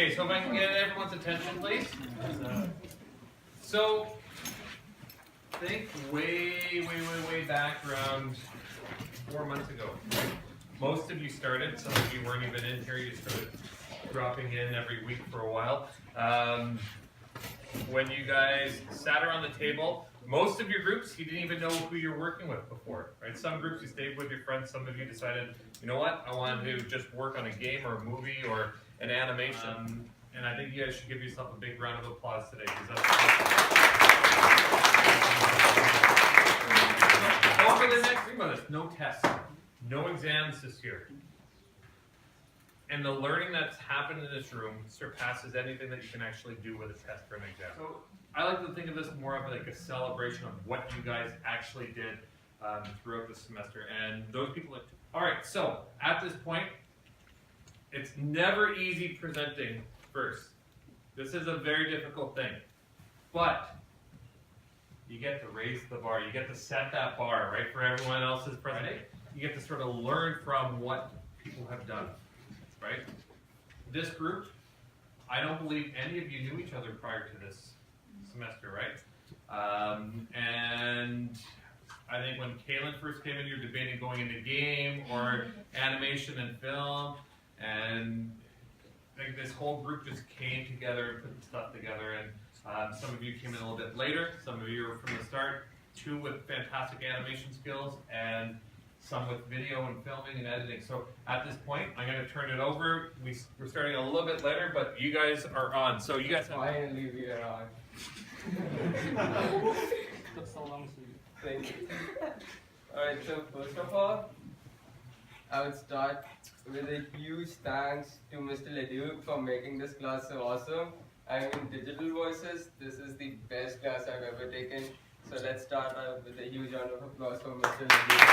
Okay, so if I can get everyone's attention, please. So, think way back around 4 months ago. Most of you started, some of you weren't even in here, you started dropping in every week for a while. When you guys sat around the table, most of your groups, you didn't even know who you're working with before, right? Some groups you stayed with your friends, some of you decided, you know what, I want to just work on a game or a movie or an animation. And I think you guys should give yourself a big round of applause today. Because over the next 3 months, no tests, no exams this year. And the learning that's happened in this room surpasses anything that you can actually do with a test or an exam. So I like to think of this more of like a celebration of what you guys actually did throughout the semester. And those people, all right, so at this point, it's never easy presenting first. This is a very difficult thing. But you get to raise the bar. You get to set that bar, right, for everyone else's presentation. You get to sort of learn from what people have done. Right? This group, I don't believe any of you knew each other prior to this semester, right? And I think when Kaylin first came in, you were debating going into game or animation and film, and I think this whole group just came together and put stuff together. And some of you came in a little bit later, some of you were from the start, 2 with fantastic animation skills, and some with video and filming and editing. So at this point, I'm going to turn it over. We're starting a little bit later, but you guys are on. So you guys have... Finally, we are on. Took so long to... Thank you. Alright, so first of all, I would start with a huge thanks to Mr. Leduc for making this class so awesome. I mean, Digital Voices, this is the best class I've ever taken. So let's start with a huge round of applause for Mr. Leduc.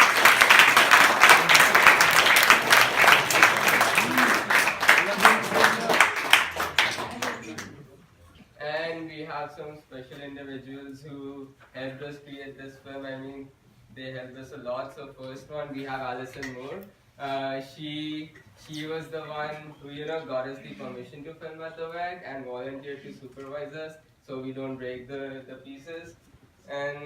And we have some special individuals who helped us create this film. I mean, they helped us a lot. So first one, we have Alison Moore. She was the one who got us the permission to film at the WAG and volunteered to supervise us so we don't break the pieces. And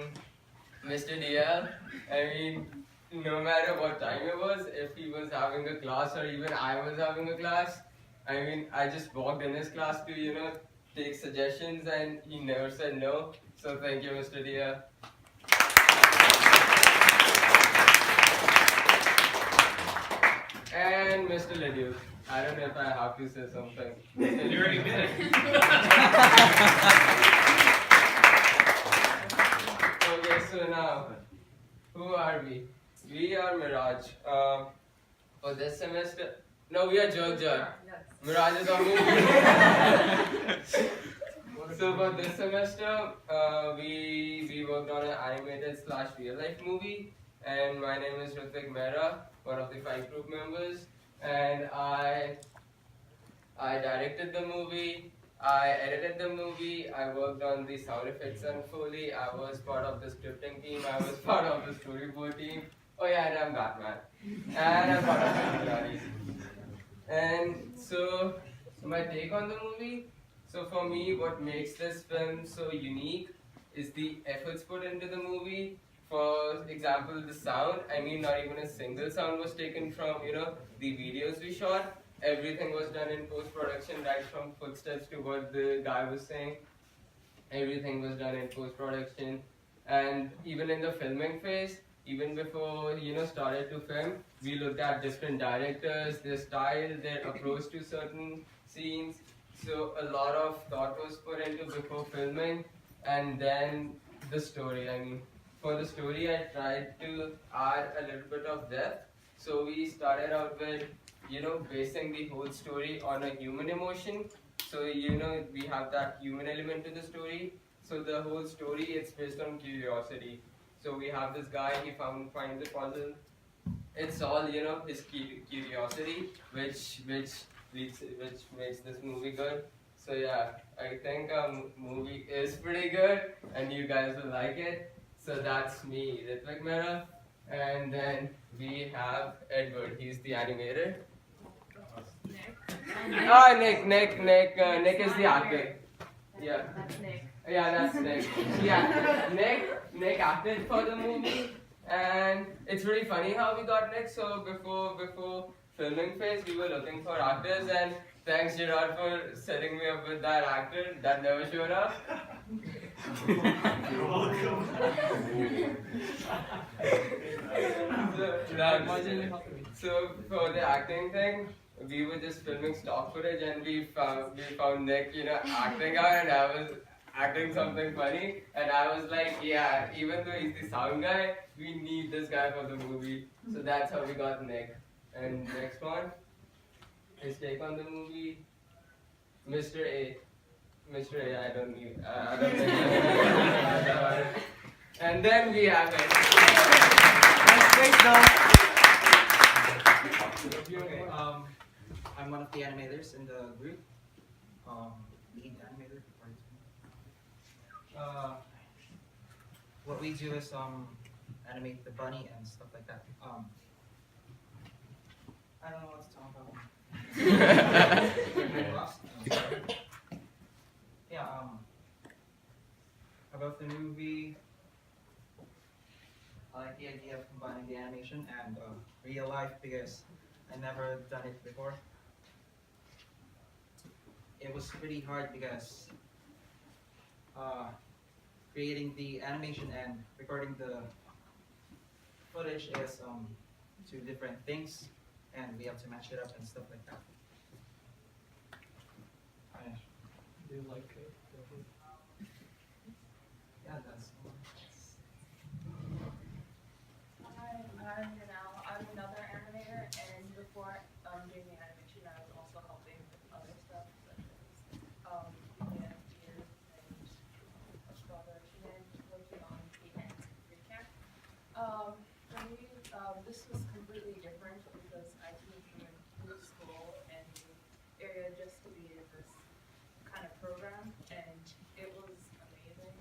Mr. DL, I mean, no matter what time it was, if he was having a class or even I was having a class, I mean, I just walked in his class to, take suggestions and he never said no. So thank you, Mr. DL. And Mr. Leduc, I don't know if I have to say something. You already did it. Okay, so now, who are we? We are Mirage. For this semester, no, we are Jerk. Mirage is our movie. So for this semester, we worked on an animated / real life movie, and my name is Ritvik Mehra, one of the 5 group members, and I directed the movie. I edited the movie, I worked on the sound effects and Foley, I was part of the scripting team, I was part of the storyboard team. Oh yeah, and I'm Batman. And I'm part of the Mirage. And so, my take on the movie, so for me, what makes this film so unique is the efforts put into the movie. For example, the sound, I mean, not even a single sound was taken from, the videos we shot. Everything was done in post-production, right from footsteps to what the guy was saying. Everything was done in post-production. And even in the filming phase, even before, started to film, we looked at different directors, their style, their approach to certain scenes. So a lot of thought was put into before filming. And then the story, I mean, for the story, I tried to add a little bit of depth. So we started out with, basing the whole story on a human emotion. So, we have that human element to the story. So the whole story, it's based on curiosity. So we have this guy, he finds the puzzle. It's all, his curiosity, which makes this movie good. So yeah, I think movie is pretty good, and you guys will like it. So that's me, Ritvik Mehra, and then we have Edward. He's the animator. Nick is the actor. Yeah. That's Nick. Yeah, that's Nick. Yeah, Nick acted for the movie, and it's really funny how we got Nick. So before filming phase, we were looking for actors, and thanks Gerard for setting me up with that actor that never showed up. So for the acting thing, we were just filming stock footage, and we found Nick, acting out, and I was acting something funny, and I was like, yeah, even though he's the sound guy, we need this guy for the movie. So that's how we got Nick. And next one, his take on the movie, Mr. A. Mr. A, I don't think. And then we have it. Okay, I'm one of the animators in the group. Lead animator. What we do is animate the bunny and stuff like that. I don't know what to talk about. Lost. Yeah. About the movie, I like the idea of combining the animation and real life because I never done it before. It was pretty hard because creating the animation and recording the footage is two different things, and we have to match it up and stuff like that. Do you like it? Yeah, that's. Hi, I'm Janelle. I'm another animator, and before doing the animation, I was also helping with other stuff, such as theater and collaboration and working on the end recap. For me, this was completely different because I came from a new school and the area just to be in this kind of program, and it was amazing.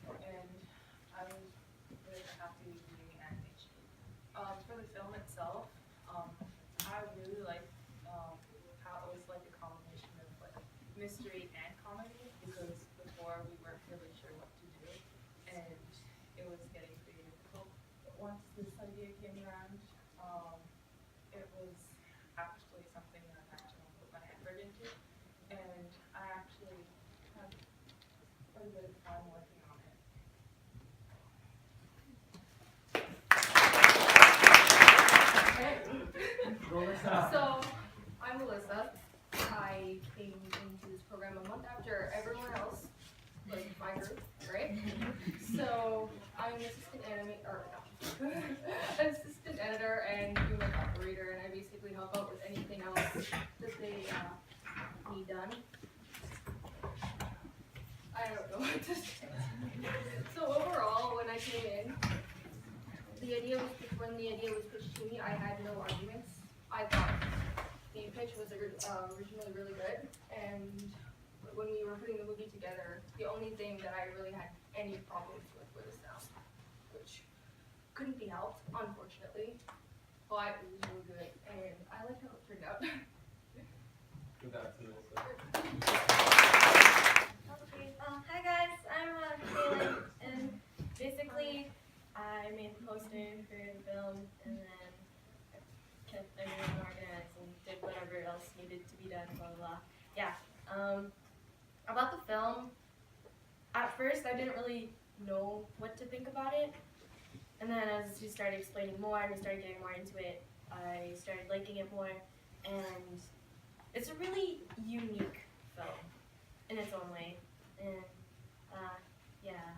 And I was really happy doing animation. For the film itself, I really liked how it was like a combination of like mystery and comedy because before we weren't really sure what to do, and it was getting pretty difficult. But once this idea came around, it was actually something that I actually put my effort into, and I actually had quite a bit of fun working on it. So, I'm Melissa. I came into this program a month after everyone else, like my group, right? So, I'm an assistant editor and human operator, and I basically help out with anything else that they need done. I don't know what to say. So overall, when I came in, when the idea was pitched to me, I had no arguments. I thought the pitch was originally really good, and when we were putting the movie together, the only thing that I really had any problems with was the sound, which couldn't be helped, unfortunately. But it was really good, and I liked how it turned out. Okay, hi guys, I'm Kaylin, and basically I made the poster for the film, and then kept everything organized and did whatever else needed to be done, blah blah blah. Yeah, about the film, at first I didn't really know what to think about it, and then as you started explaining more and we started getting more into it, I started liking it more, and it's a really unique film in its own way, and yeah.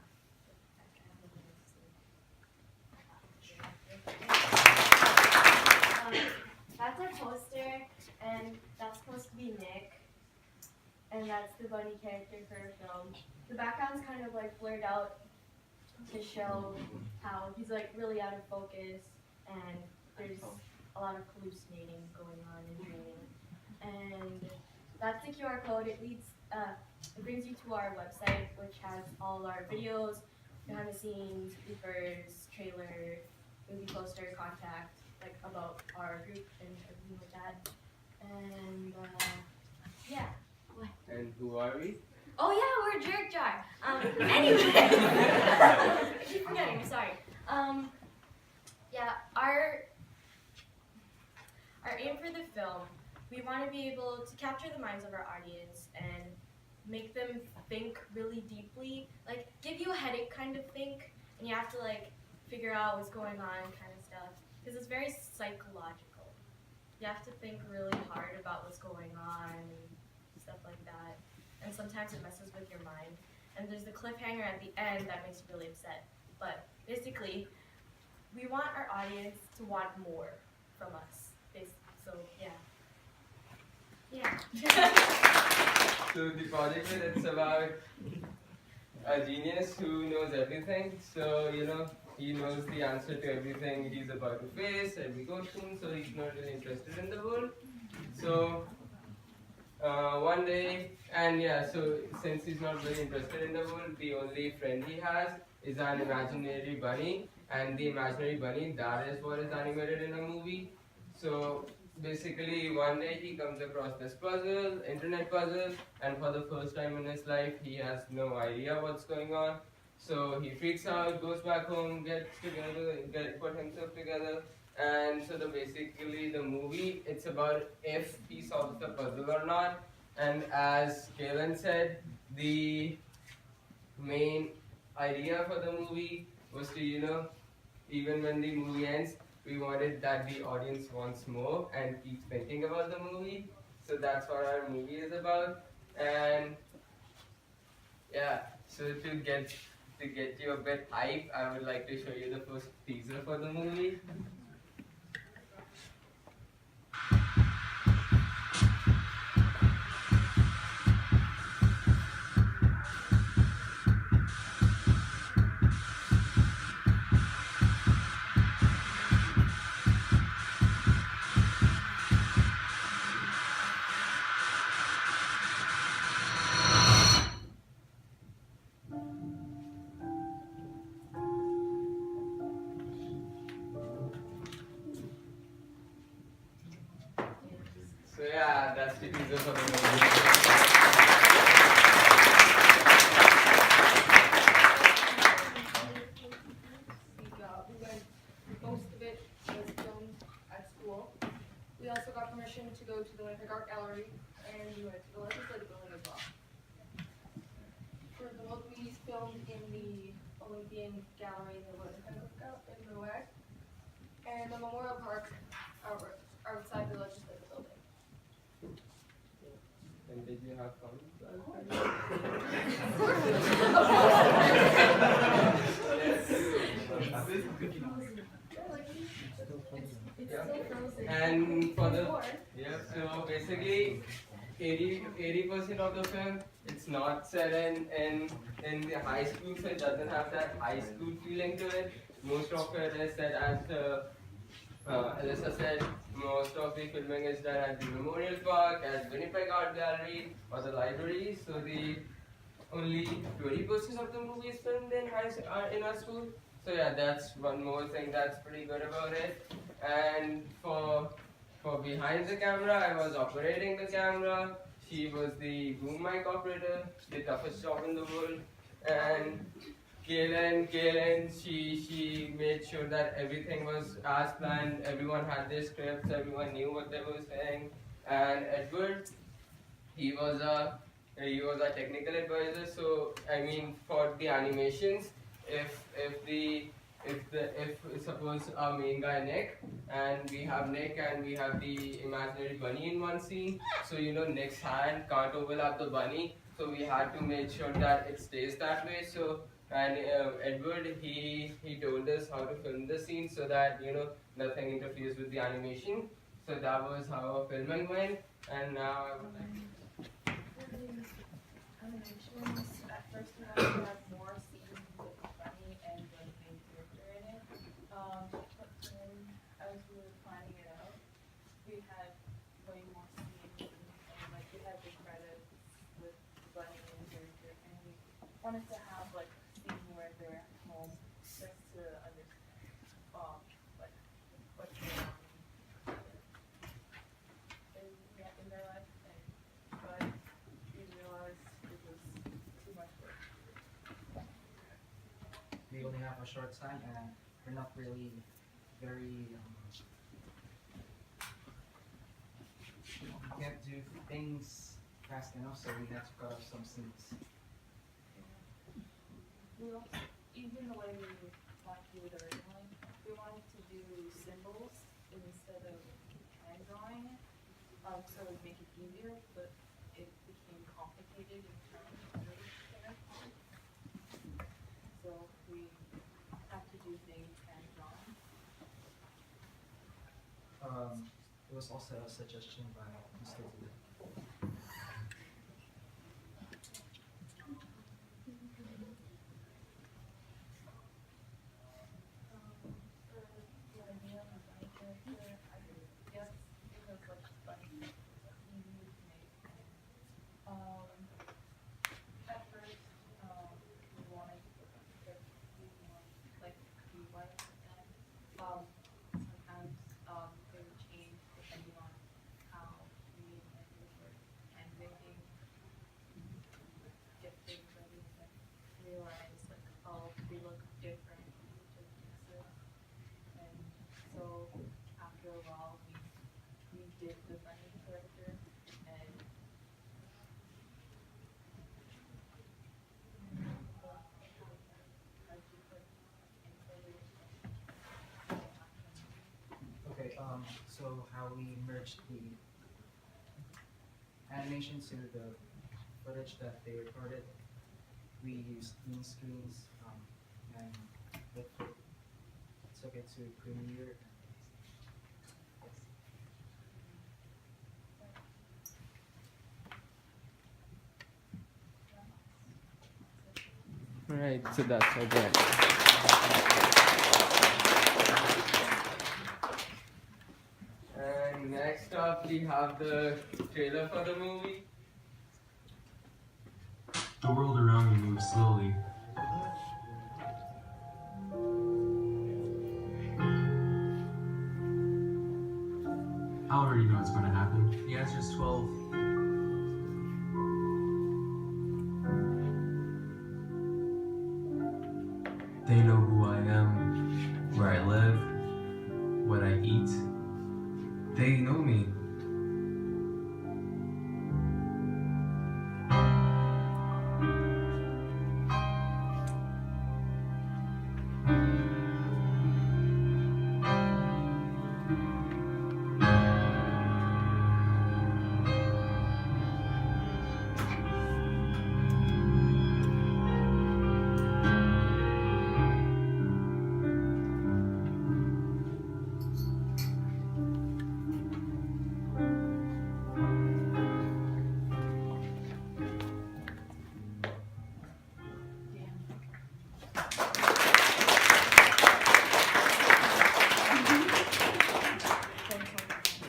That's our poster, and that's supposed to be Nick, and that's the bunny character for our film. The background's kind of like blurred out to show how he's like really out of focus, and there's a lot of hallucinating going on and dreaming. And that's the QR code. It brings you to our website, which has all our videos, behind the scenes, bloopers, trailer, movie poster, contact, like about our group and everything like that. And yeah. What? And who are we? Oh yeah, we're Jerk Jar. Anyway, I keep forgetting. I'm sorry. Yeah, our aim for the film, we want to be able to capture the minds of our audience and make them think really deeply, like give you a headache kind of think, and you have to like figure out what's going on kind of stuff, because it's very psychological. You have to think really hard about what's going on and stuff like that, and sometimes it messes with your mind. And there's the cliffhanger at the end that makes you really upset. But basically, we want our audience to want more from us. So yeah. So the project it's about a genius who knows everything. So he knows the answer to everything he's about to face, every question. So he's not really interested in the world. So one day, and yeah, so since he's not really interested in the world, the only friend he has is an imaginary bunny, and the imaginary bunny, that is what is animated in a movie. So basically, one day he comes across this puzzle, internet puzzle, and for the first time in his life, he has no idea what's going on. So he freaks out, goes back home, gets together, put himself together, and so basically the movie, it's about if he solves the puzzle or not. And as Kalan said, the main idea for the movie was to, even when the movie ends, we wanted that the audience wants more and keeps thinking about the movie. So that's what our movie is about. And yeah, so to get you a bit hype, I would like to show you the first teaser for the movie. So yeah, that's the teaser for the movie. Most of it was filmed at school. We also got permission to go to the Winnipeg Art Gallery, and we went to the Legislative Building as well. For the movies filmed in the Olympian Gallery in the Winnipeg and the Memorial Park outside the Legislative Building. And did you have fun? And for the so basically 80% of the film, it's not set in the high school, so it doesn't have that high school feeling to it. Most of it is set as Alyssa said, most of the filming is done at the Memorial Park, at Winnipeg Art Gallery, or the library. So the only 20% of the movie is filmed in our school. So yeah, that's one more thing that's pretty good about it. And for behind the camera, I was operating the camera. She was the boom mic operator, the toughest job in the world. And Kaylin, she made sure that everything was as planned. Everyone had their scripts. Everyone knew what they were saying. And Edward, he was a technical advisor. So I mean, for the animations, if suppose our main guy Nick, and we have Nick and we have the imaginary bunny in one scene, so Nick's hand can't overlap the bunny, so we had to make sure that it stays that way. So and Edward, he told us how to film the scene so that nothing interferes with the animation. So that was how our filming went. And now I would like Animations, at first we had to have more scenes with Bunny and the main character in it. But then as we were planning it out, we had way more scenes and like we had the credits with Bunny and the character, and we wanted to have like a scene where they're at home just to understand like what's going on. And a short time, and we're not really very. We can't do things fast enough, so we had to cut off some scenes. We also, even the way we wanted to do it originally, we wanted to do symbols instead of hand drawing it, so it would make it easier, but it became complicated in terms of there. So we have to do things hand drawn. It was also a suggestion by Mr. Wu. The idea of the character, I guess, because like funny, easy to make. At first, we wanted like be white, but then sometimes they would change depending on how we and were handmaking, get things ready, and then realize like, oh, we look different, just mix it. And so after a while, we did the funny character, and Okay, so how we merged the animation to the footage that they recorded, we used green screens and took it to Premiere. Right, so that's okay. And next up, we have the trailer for the movie. The world around me moves slowly. I already know what's going to happen. The answer is 12. They know who I am, where I live, what I eat. They know me.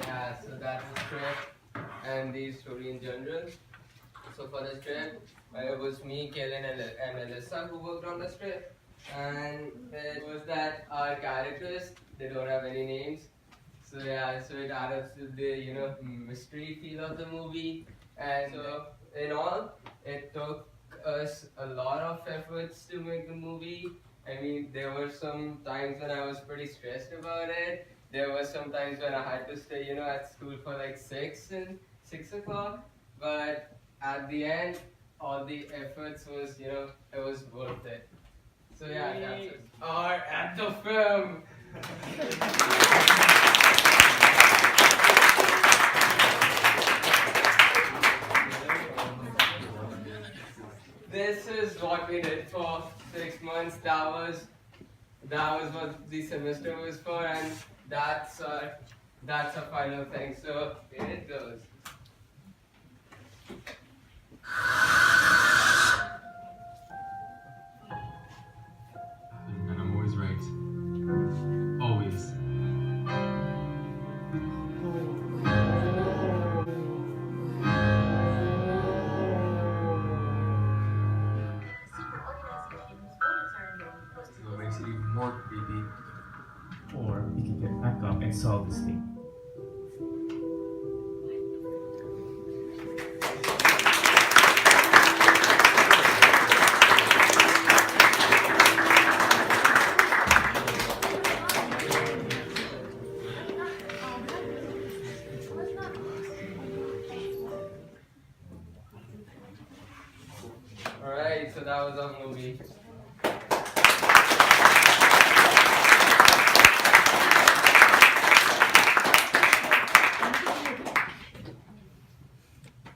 Yeah, so that's the script and the story in general. So for the script, it was me, Kaylin, and Alyssa who worked on the script. And it was that our characters, they don't have any names. So yeah, so it added to the, mystery feel of the movie. And so in all, it took us a lot of efforts to make the movie. I mean, there were some times when I was pretty stressed about it. There were some times when I had to stay, at school for like 6 o'clock. But at the end, all the efforts was, it was worth it. So yeah, that's it. Are at the film. This is what we did for 6 months. That was what the semester was for, and that's a final thing. So here it goes. And I'm always right. Always. So it makes it even more creepy. Or we can get back up and solve this thing. Alright, so that was our movie.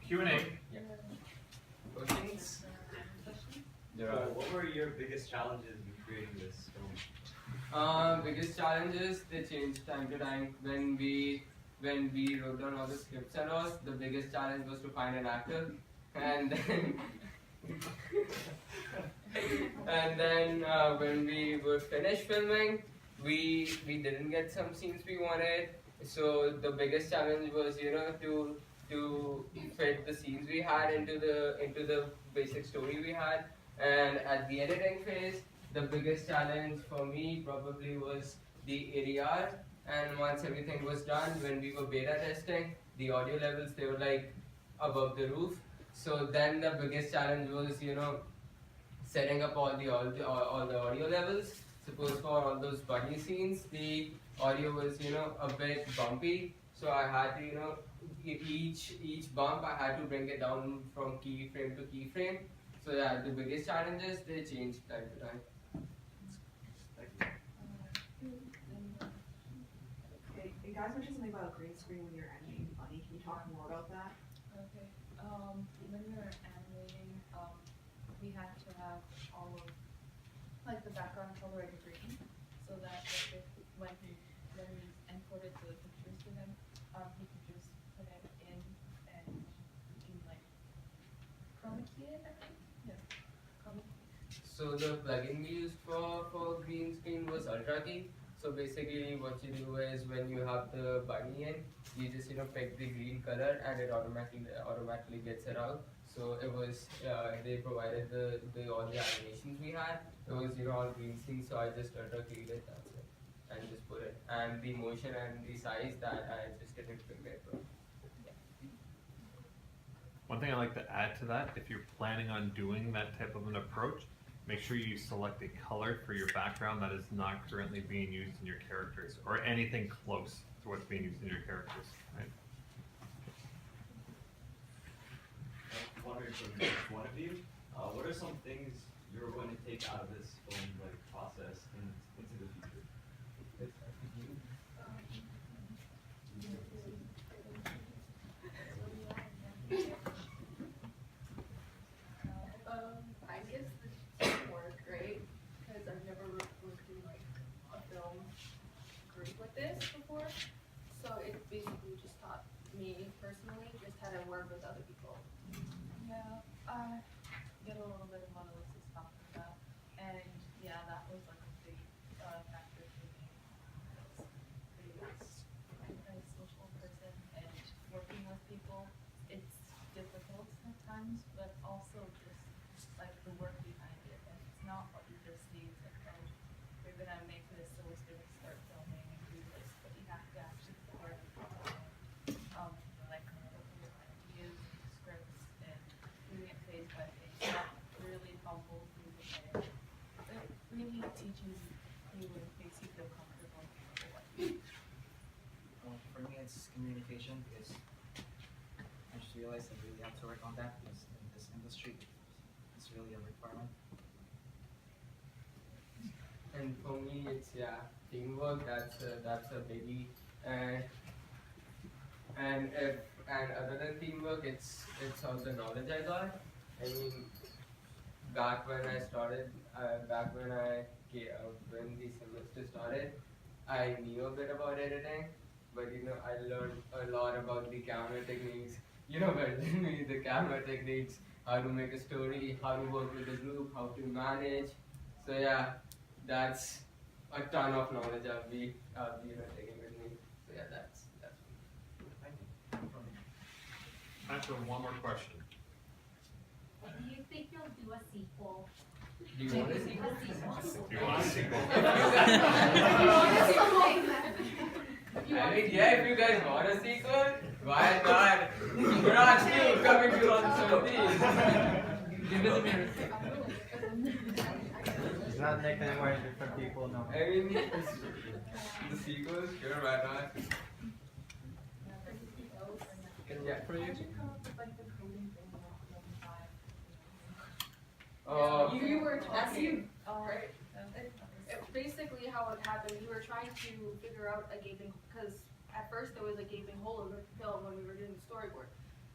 Q&A. Questions? What were your biggest challenges in creating this film? Biggest challenges, they change time to time. When we wrote down all the scripts and all, the biggest challenge was to find an actor, and then when we were finished filming, we didn't get some scenes we wanted. So the biggest challenge was to fit the scenes we had into the basic story we had. And at the editing phase, the biggest challenge for me probably was the ADR. And once everything was done, when we were beta testing, the audio levels, they were like above the roof. So then the biggest challenge was, setting up all the audio levels. Suppose for all those bunny scenes, the audio was, a bit bumpy. So I had to, each bump I had to bring it down from keyframe to keyframe. So yeah, the biggest challenges, they change time to time. Okay, you guys mentioned something about a green screen when you're animating bunny. Can you talk more about that? Okay. When we were animating, we had to have all of like the background color in green, so that when we imported the pictures to him, he could just put it in and we can like chroma key it, I think. Yeah. Chroma key. So the plugin we used for green screen was Ultra Key. So basically what you do is when you have the bunny in, you just pick the green color and it automatically gets it out. So it was they provided all the animations we had. It was all green screen, so I just Ultra Keyed it, that's it, and just put it. And the motion and the size that I just didn't bring it. One thing I like to add to that, if you're planning on doing that type of an approach, make sure you select a color for your background that is not currently being used in your characters, or anything close to what's being used in your characters. Right? I'm wondering from each one of you, what are some things you're going to take out of this film process into the future? I guess the teamwork, right? Because I've never worked in like a film group like this before, so it basically just taught me personally just how to work with other people. Yeah, I get a little bit of what Alyssa's talking about, and yeah, that was like a big factor for me. Because I'm a social person, and working with people, it's difficult at times, but also just like the work behind it. And it's not what you just see. It's like, oh, we're gonna make this, so we're gonna start filming and do this, but you have to actually work like come up with ideas and scripts and doing it phase by phase. That really humbles you and it really teaches you and makes you feel comfortable. For me, it's communication because I just realized I really have to work on that because in this industry, it's really a requirement. And for me, it's teamwork. That's a biggie. And other than teamwork, it's all the knowledge I got. I mean, back when I started, when the semester started, I knew a bit about editing, but I learned a lot about the camera techniques. The camera techniques, how to make a story, how to work with a group, how to manage. So yeah, that's a ton of knowledge I'll be taking with me. So yeah, that's Time for one more question. Do you think you'll do a sequel? Do you want to see? Do you want a sequel? I mean, yeah, if you guys want a sequel, why not? Mirage 2 coming to on 17. Give us a minute. It's not like anymore different people, no. I mean, the sequels, sure, why not? How'd you come up with like the coding thing You were That's talking. you. Right. Basically, how it happened, we were trying to figure out a gaping, because at first there was a gaping hole in the film when we were doing the storyboard.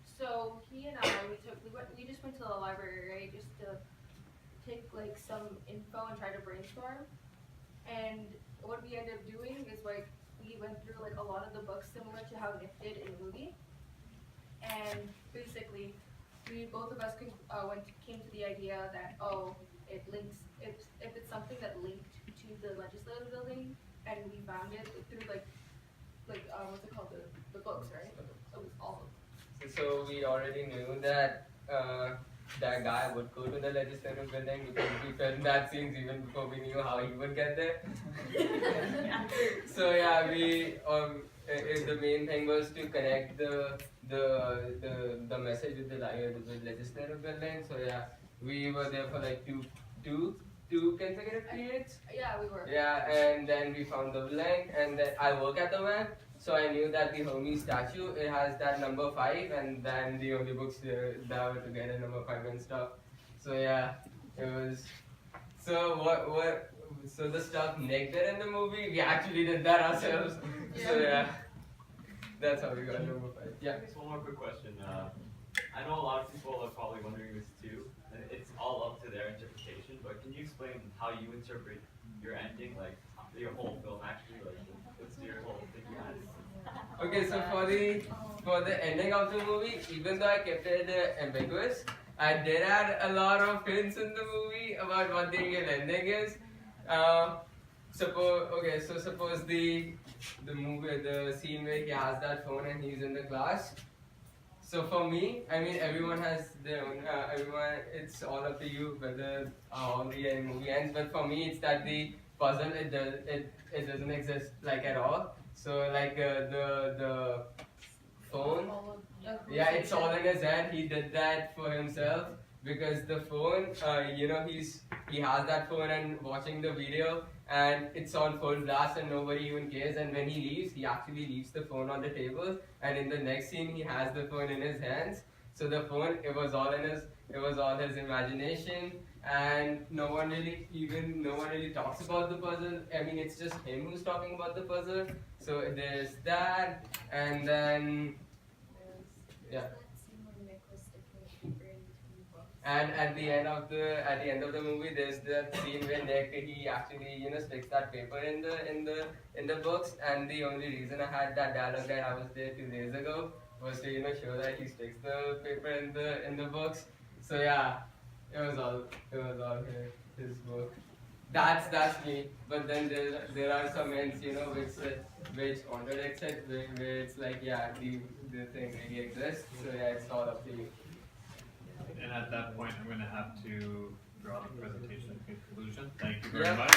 So he and I, we just went to the library, right, just to take like some info and try to brainstorm. And what we ended up doing is like we went through like a lot of the books similar to how Nick did in the movie. And basically, both of us came to the idea that it links if it's something that linked to the legislative building, and we found it through like what's it called, the books, right? It was all of them. So we already knew that that guy would go to the legislative building because we filmed that scenes even before we knew how he would get there. So yeah, the main thing was to connect the message with the legislative building. So yeah, we were there for like two consecutive periods. Yeah, we were. Yeah, and then we found the link, and then I work at the bank, so I knew that the Hermes statue, it has that number 5, and then the only books that were together number 5 and stuff. So yeah, it was. So so the stuff Nick did in the movie, we actually did that ourselves. So yeah, that's how we got number 5. Yeah. Just one more quick question. I know a lot of people are probably wondering this too. And it's all up to their interpretation, but can you explain how you interpret your ending, like your whole film actually, like what's your whole thing behind it? Okay, so for the ending of the movie, even though I kept it ambiguous, I did add a lot of hints in the movie about what the real ending is. Suppose the scene where he has that phone and he's in the class. So for me, I mean, everyone has their own, it's all up to you whether how the movie ends, but for me, it's that the puzzle, it doesn't exist like at all. So like the phone, yeah, it's all in his head. He did that for himself because the phone, he has that phone and watching the video, and it's on full blast and nobody even cares, and when he leaves, he actually leaves the phone on the table, and in the next scene he has the phone in his hands. So the phone, it was all his imagination, and no one really talks about the puzzle. I mean, it's just him who's talking about the puzzle. So there's that, and then yeah. And at the end of the movie, there's that scene where Nick, he actually sticks that paper in the books, and the only reason I had that dialogue that I was there 2 days ago was to show that he sticks the paper in the books. So yeah, it was all his book. That's me. But then there are some hints which contradicts it, where it's like, yeah, the thing really exists. So yeah, it's all up to you. And at that point, I'm going to have to draw the presentation conclusion. Thank you very Yeah. much.